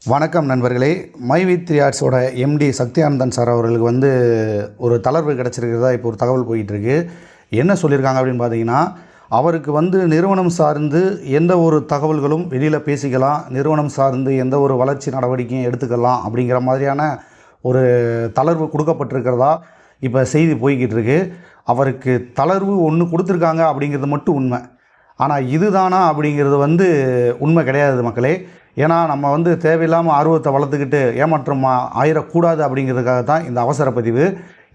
வணக்கம் நண்பர்களே. My with 3 ஆர்ட்ஸோட empty Sakthiyanandan sir அவர்களுக்கு ஒரு தளர்வு கிடச்சிருக்கிறதா இப்போ ஒரு தகவல் போயிட்டுருக்கு. என்ன சொல்லியிருக்காங்க அப்படின்னு பார்த்தீங்கன்னா, அவருக்கு நிறுவனம் சார்ந்து எந்த ஒரு தகவல்களும் வெளியில் பேசிக்கலாம், நிறுவனம் சார்ந்து எந்த ஒரு வளர்ச்சி நடவடிக்கையும் எடுத்துக்கலாம் அப்படிங்கிற மாதிரியான ஒரு தளர்வு கொடுக்கப்பட்டிருக்கிறதா இப்போ செய்தி போய்கிட்டு இருக்கு. அவருக்கு தளர்வு ஒன்று கொடுத்துருக்காங்க அப்படிங்கிறது மட்டும் உண்மை. ஆனால் இதுதானா அப்படிங்கிறது உண்மை கிடையாது மக்களே. ஏன்னா நம்ம தேவையில்லாமல் ஆர்வத்தை வளர்த்துக்கிட்டு ஏமாற்றம் ஆயிடக்கூடாது அப்படிங்கிறதுக்காக தான் இந்த அவசர பதிவு.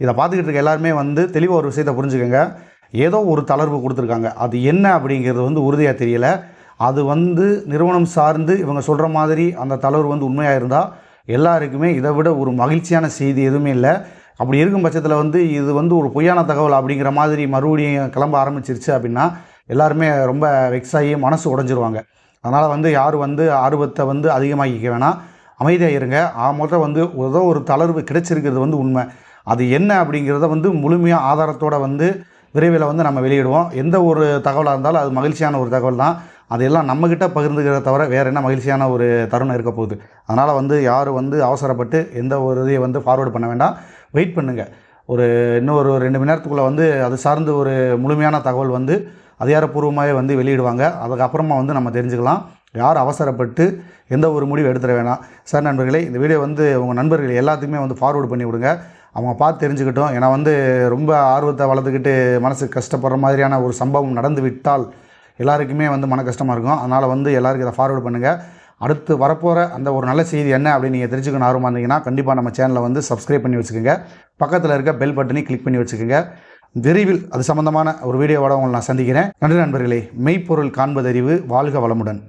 இதை பார்த்துக்கிட்டு இருக்க எல்லாருமே தெளிவாக ஒரு விஷயத்தை புரிஞ்சுக்கோங்க. ஏதோ ஒரு தளர்வு கொடுத்துருக்காங்க, அது என்ன அப்படிங்கிறது உறுதியாக தெரியலை. அது நிறுவனம் சார்ந்து இவங்க சொல்கிற மாதிரி அந்த தளர்வு உண்மையாக இருந்தால் எல்லாருக்குமே இதை விட ஒரு மகிழ்ச்சியான செய்தி எதுவுமே இல்லை. அப்படி இருக்கும் பட்சத்தில் இது ஒரு பொய்யான தகவல் அப்படிங்கிற மாதிரி மறுபடியும் கிளம்ப ஆரம்பிச்சிருச்சு அப்படின்னா எல்லாருமே ரொம்ப வெக்ஸாகி மனசு உடைஞ்சிருவாங்க. அதனால் யாரும் ஆர்வத்தை அதிகமாக்கிக்க வேணாம், அமைதியாக இருங்க. மொத்தம் ஏதோ ஒரு தளர்வு கிடைச்சிருக்கிறது உண்மை. அது என்ன அப்படிங்கிறத முழுமையாக ஆதாரத்தோடு விரைவில் நம்ம வெளியிடுவோம். எந்த ஒரு தகவலாக இருந்தாலும் அது மகிழ்ச்சியான ஒரு தகவல் தான். அதெல்லாம் நம்மக்கிட்ட பகிர்ந்துக்கிறத தவிர வேறு என்ன மகிழ்ச்சியான ஒரு தருணம் இருக்க போகுது. அதனால் யாரும் அவசரப்பட்டு எந்த ஒரு இதையை ஃபார்வேர்டு பண்ண வேண்டாம். வெயிட் பண்ணுங்கள். இன்னும் ஒரு 2 மணி நேரத்துக்குள்ளே அது சார்ந்து ஒரு முழுமையான தகவல் அதிகாரப்பூர்வமாகவே வெளியிடுவாங்க. அதுக்கப்புறமா நம்ம தெரிஞ்சுக்கலாம். யார் அவசரப்பட்டு எந்த ஒரு முடிவு எடுத்துட வேணாம். சார் நண்பர்களே, இந்த வீடியோ உங்கள் நண்பர்கள் எல்லாத்துக்குமே ஃபார்வேர்டு பண்ணி விடுங்க. அவங்க பார்த்து தெரிஞ்சுக்கிட்டோம். ஏன்னா ரொம்ப ஆர்வத்தை வளர்த்துக்கிட்டு மனசு கஷ்டப்படுற மாதிரியான ஒரு சம்பவம் நடந்து விட்டால் எல்லாருக்குமே மன கஷ்டமாக இருக்கும். அதனால் எல்லாருக்கும் இதை ஃபார்வேர்டு பண்ணுங்கள். அடுத்து வரப்போகிற அந்த ஒரு நல்ல செய்தி என்ன அப்படின்னு நீங்கள் தெரிஞ்சுக்கணும் ஆர்வமாக இருந்தீங்கன்னா கண்டிப்பாக நம்ம சேனலை சப்ஸ்கிரைப் பண்ணி வச்சுக்கோங்க. பக்கத்தில் இருக்க பெல் பட்டனை கிளிக் பண்ணி வச்சுக்கோங்க. விரைவில் அது சம்பந்தமான ஒரு வீடியோவோட உங்களை நான் சந்திக்கிறேன். நன்றி நண்பர்களே. மெய்ப்பொருள் காண்பதறிவு. வாழ்க வளமுடன்.